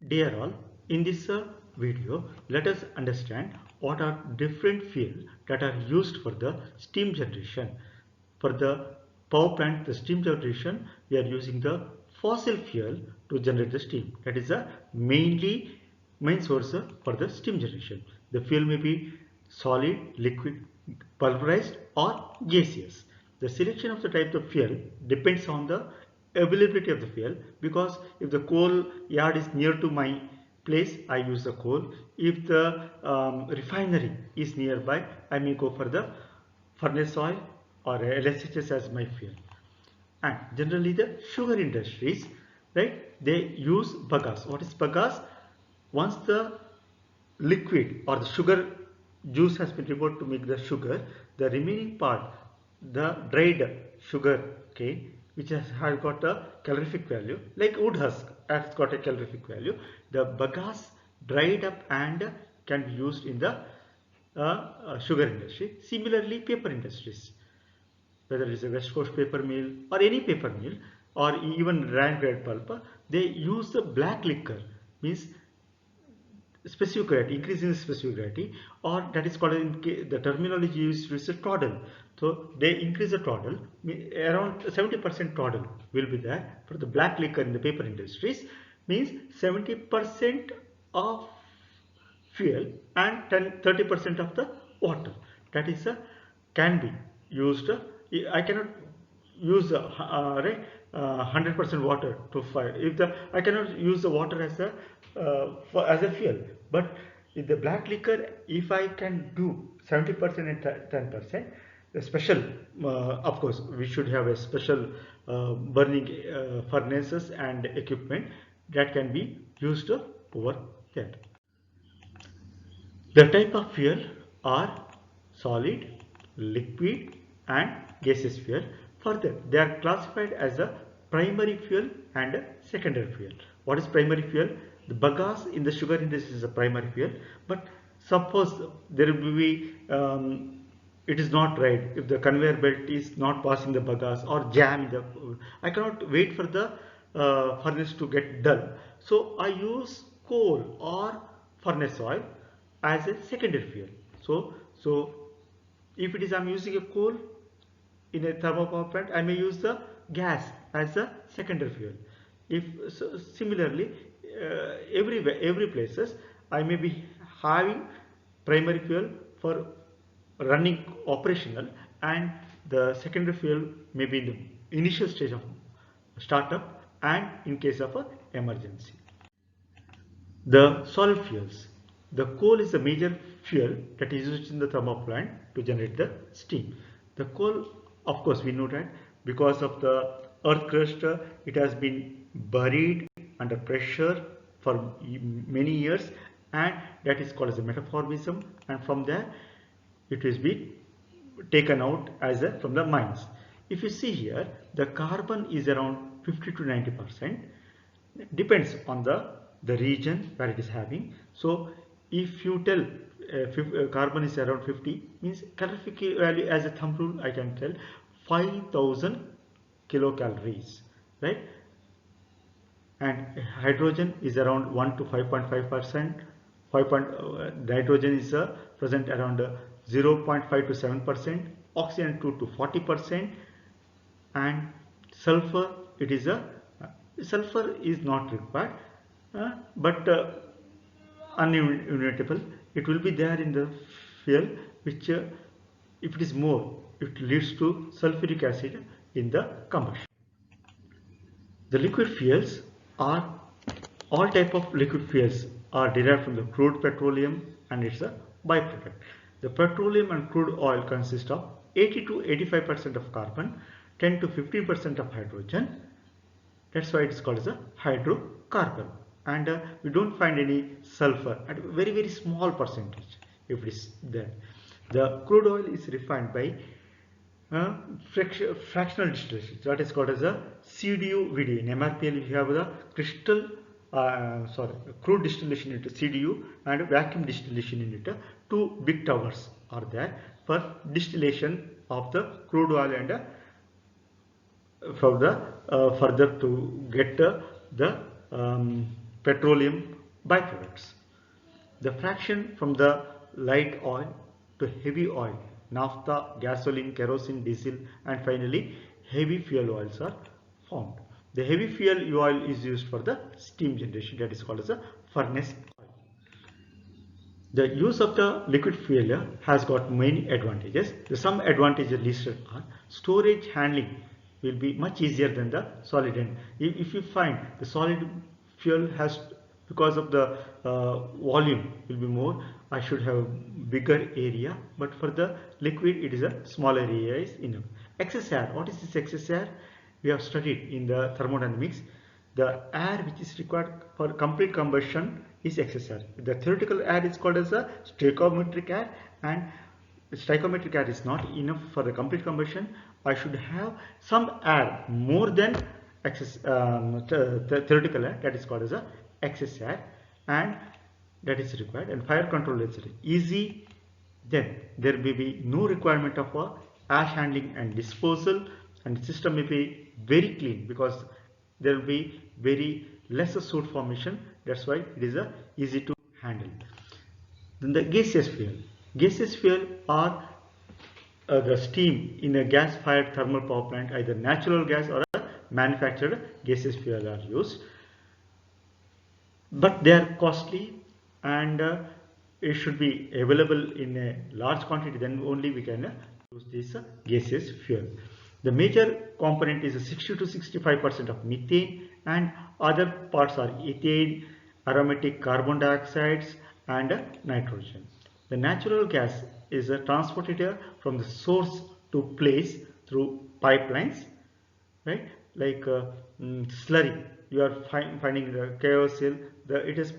Dear all, in this video, let us understand what are different fuel that are used for the steam generation. For the power plant, the steam generation, we are using the fossil fuel to generate the steam. That is the main source for the steam generation. The fuel may be solid, liquid, pulverized or gaseous. The selection of the type of fuel depends on the availability of the fuel, because if the coal yard is near to my place, I use the coal. If the refinery is nearby, I may go for the furnace oil or LSHS as my fuel. And generally the sugar industries, right, they use bagasse. What is bagasse? Once the liquid or the sugar juice has been removed to make the sugar, the remaining part, the dried sugar cane, which has got a calorific value, like wood husk has got a calorific value, the bagasse dried up and can be used in the sugar industry. Similarly, paper industries, whether it is a West Coast paper mill or any paper mill or even rank grade pulp, they use the black liquor, means specific gravity, increase in specific gravity, or that is called, in the terminology used is a twaddle. So they increase the twaddle, around 70% twaddle will be there for the black liquor in the paper industries, means 70% of fuel and 30% of the water. That is can be used. I cannot use right 100% water to fire. If the I cannot use the water as a as a fuel, but in the black liquor, if I can do 70% and 10%, a special, of course, we should have a special burning furnaces and equipment that can be used over there. The type of fuel are solid, liquid and gaseous fuel. Further, they are classified as a primary fuel and a secondary fuel. What is primary fuel? The bagasse in the sugar industry is a primary fuel, but suppose there will be it is not right, if the conveyor belt is not passing the bagasse or jam in the, I cannot wait for the furnace to get dull. So I use coal or furnace oil as a secondary fuel. So if it is I'm using a coal in a thermal power plant, I may use the gas as a secondary fuel. If so, similarly, every places I may be having primary fuel for running operational, and the secondary fuel may be in the initial stage of startup and in case of a emergency. The solid fuels. The coal is a major fuel that is used in the thermal plant to generate the steam. The coal, of course, we know that because of the earth crust, it has been buried under pressure for many years, and that is called as a metabolism, and from there it is being taken out as a, from the mines. If you see here, the carbon is around 50 to 90%, depends on the region where it is having. So if you tell carbon is around 50, means calorific value as a thumb rule I can tell 5000 kilocalories, right? And hydrogen is around 1 to 5.5%. Nitrogen is present around 0.5 to 7%, oxygen 2 to 40%, and sulfur, it is a sulfur is not required, but ununitable. It will be there in the fuel, which if it is more, it leads to sulfuric acid in the combustion. The liquid fuels are, all type of liquid fuels are derived from the crude petroleum and it's a byproduct. The petroleum and crude oil consist of 80 to 85% of carbon, 10 to 15% of hydrogen. That's why it's called as a hydrocarbon. And we don't find any sulfur at a very small percentage if it is there. The crude oil is refined by fractional distillation, that is called as a CDU-VD. In MRPL you have the crystal crude distillation unit CDU and vacuum distillation unit. Two big towers are there for distillation of the crude oil and for the further to get the petroleum byproducts. The fraction from the light oil to heavy oil, naphtha, gasoline, kerosene, diesel, and finally heavy fuel oils are found. The heavy fuel oil is used for the steam generation, that is called as a furnace oil. The use of the liquid fuel has got many advantages. Some advantages listed are storage handling will be much easier than the solid end. If you find the solid fuel has, because of the volume will be more, I should have bigger area, but for the liquid it is a smaller area is enough. Excess air, what is this excess air? We have studied in the thermodynamics. The air which is required for complete combustion is excess air. The theoretical air is called as a stoichiometric air, and stoichiometric air is not enough for the complete combustion. I should have some air more than excess theoretical air, that is called as a excess air, and that is required. And fire control is easy. Then there may be no requirement of ash handling and disposal, and the system may be very clean because there will be very less soot formation. That's why it is easy to handle. Then the gaseous fuel. Gaseous fuel are the steam in a gas-fired thermal power plant, either natural gas or a manufactured gaseous fuel are used. But they are costly, and it should be available in a large quantity, then only we can use this gaseous fuel. The major component is 60 to 65% of methane, and other parts are ethane, aromatic carbon dioxides, and nitrogen. The natural gas is transported from the source to place through pipelines, right? Like slurry, you are finding the KOCl, it is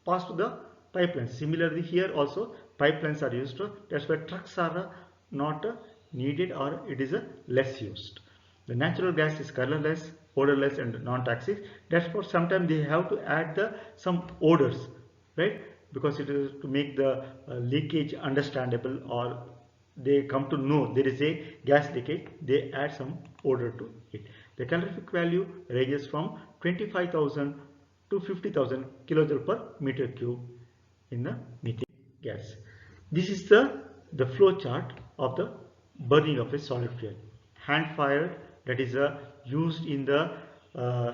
passed to the pipelines. Similarly, here also pipelines are used. That's why trucks are not needed, or it is less used. The natural gas is colorless, odorless, and non-toxic. Therefore, sometimes they have to add some odors, right? Because it is to make the leakage understandable, or they come to know there is a gas leakage, they add some odor to it. The calorific value ranges from 25,000 to 50,000 kilojoule per meter cube in the methane gas. This is the flow chart of the burning of a solid fuel. Hand fired, that is used in the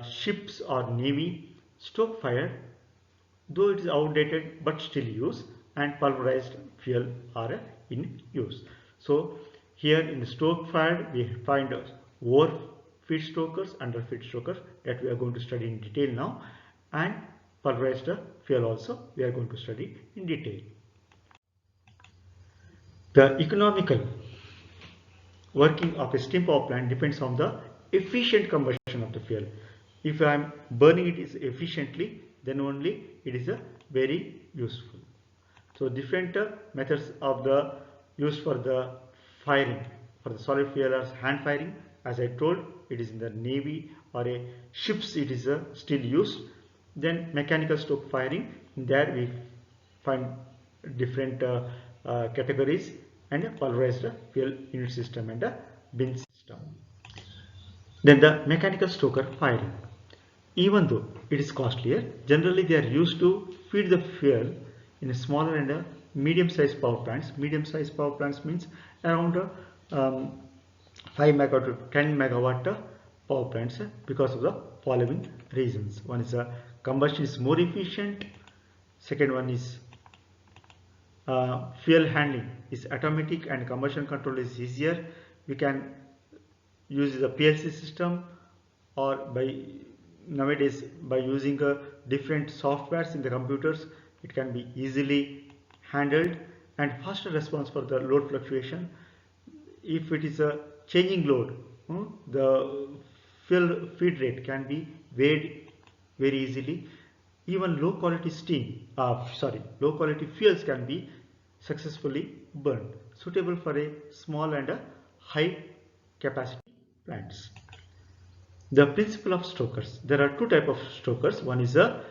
ships or navy. Stoke fired, though it is outdated but still used, and pulverized fuel are in use. So here in the stoke fired we find over feed stokers, under feed stokers, that we are going to study in detail now, and pulverized fuel also we are going to study in detail. The economical working of a steam power plant depends on the efficient combustion of the fuel. If I am burning it efficiently, then only it is very useful. So different methods of the used for the firing. For the solid fuel are hand firing, as I told, it is in the navy or a ships it is still used. Then mechanical stoke firing, there we find different categories, and a pulverized fuel unit system and a bin system. Then the mechanical stoker firing. Even though it is costlier, generally they are used to feed the fuel in a smaller and a medium-sized power plants. Medium-sized power plants means around 5 megawatt to 10 megawatt power plants, because of the following reasons. One is combustion is more efficient. Second one is fuel handling is automatic and combustion control is easier. We can use the PLC system, or by nowadays by using different softwares in the computers, it can be easily handled, and faster response for the load fluctuation. If it is a changing load, the fuel feed rate can be varied very easily. Even low quality low quality fuels can be successfully burned, suitable for a small and a high capacity plants. The principle of strokers. There are two types of strokers. One is a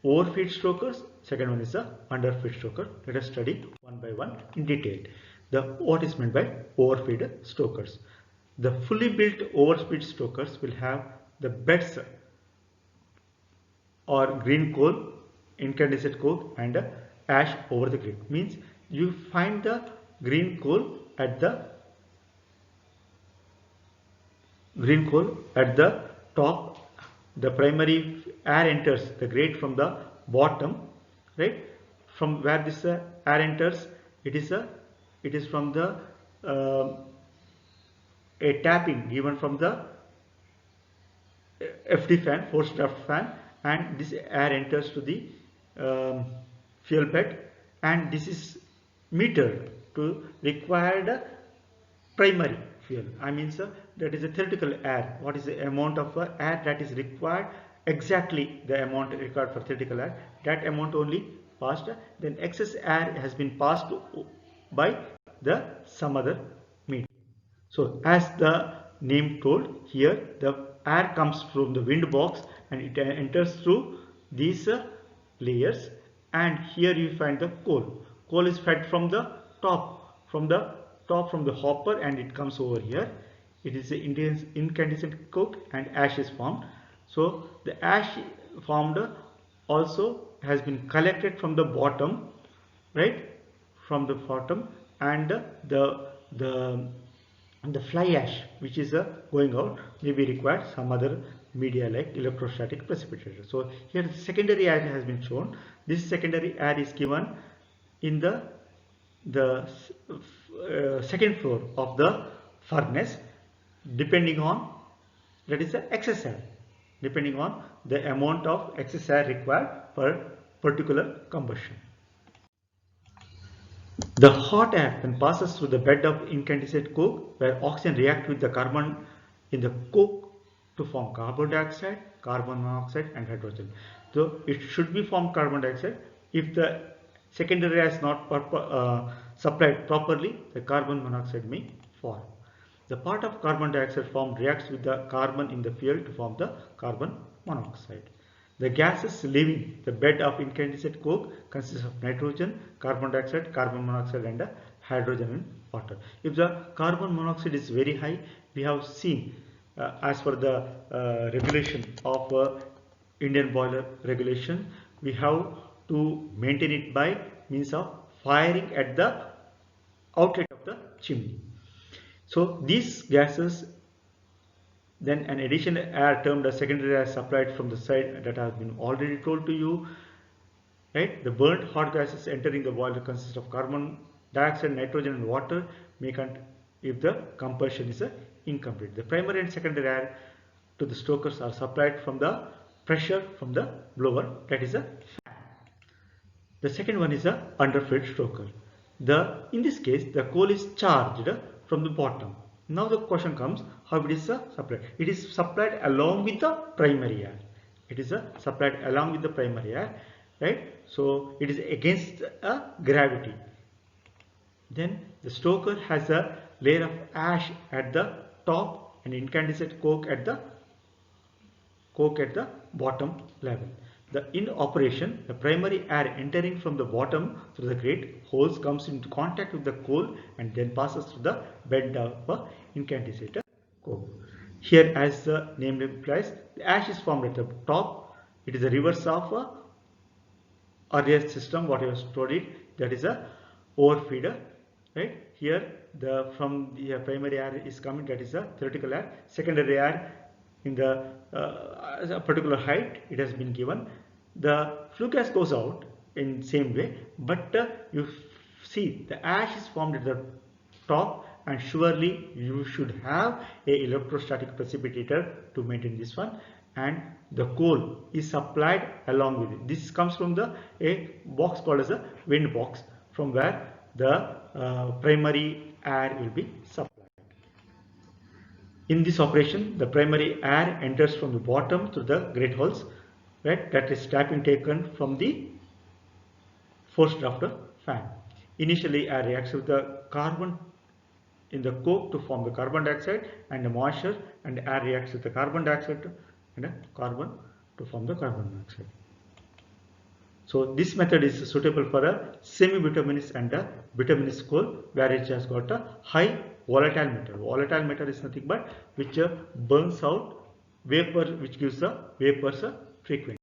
overfeed strokers. Second one is a underfeed stroker. Let us study one by one in detail. What is meant by overfeed strokers. The fully built overfeed strokers will have the beds or green coal, incandescent coke and ash over the grid. Means you find the green coal at the top. The primary air enters the grate from the bottom, right? From where this air enters, it is from the a tapping given from the FD fan, forced draft fan, and this air enters to the fuel bed, and this is metered to required primary fuel. I mean, sir, that is a theoretical air. What is the amount of air that is required? Exactly the amount required for theoretical air. That amount only passed. Then excess air has been passed by the some other medium. So as the name told, here the air comes from the wind box and it enters through these layers, and here you find the coal. Coal is fed from the top, from the hopper, and it comes over here. It is the incandescent coke and ash is formed. So the ash formed also has been collected from the bottom, right? From the bottom, and the fly ash which is going out may be required some other media like electrostatic precipitator. So here the secondary air has been shown. This secondary air is given in the second floor of the furnace, depending on, that is the excess air, depending on the amount of excess air required per particular combustion. The hot air then passes through the bed of incandescent coke, where oxygen reacts with the carbon in the coke to form carbon dioxide, carbon monoxide and hydrogen. So it should be formed carbon dioxide. If the secondary air is not supplied properly, the carbon monoxide may form. The part of carbon dioxide formed reacts with the carbon in the fuel to form the carbon monoxide. The gases leaving the bed of incandescent coke consist of nitrogen, carbon dioxide, carbon monoxide and hydrogen and water. If the carbon monoxide is very high, we have seen as per the regulation of Indian boiler regulation, we have to maintain it by means of firing at the outlet of the chimney. So these gases, then an additional air termed as secondary air supplied from the side that has been already told to you, right? The burnt hot gases entering the boiler consist of carbon dioxide, nitrogen and water if the combustion is incomplete. The primary and secondary air to the stokers are supplied from the pressure from the blower, that is a fan. The second one is a underfed stroker. In this case, the coal is charged from the bottom. Now the question comes, how it is supplied? It is supplied along with the primary air. It is supplied along with the primary air, right? So it is against gravity. Then the stoker has a layer of ash at the top and incandescent coke at the bottom level. In operation, the primary air entering from the bottom through the grate holes comes into contact with the coal and then passes through the bed of incandescent coke. Here, as the name implies, the ash is formed at the top. It is the reverse of earlier system, what I have studied, that is a overfeeder, right? Here, from the primary air is coming, that is a theoretical air. Secondary air in the a particular height, it has been given. The flue gas goes out in same way, but you see the ash is formed at the top, and surely you should have a electrostatic precipitator to maintain this one, and the coal is supplied along with it. This comes from a box called as a wind box, from where the primary air will be supplied. In this operation, the primary air enters from the bottom through the grate holes, right? That is tapping taken from the forced draft fan. Initially, air reacts with the carbon in the coke to form the carbon dioxide, and the moisture and air reacts with the carbon dioxide and carbon to form the carbon monoxide. So this method is suitable for a semi-bituminous and a bituminous coal, where it has got a high volatile matter. Volatile matter is nothing but which burns out vapor, which gives the vapors frequency.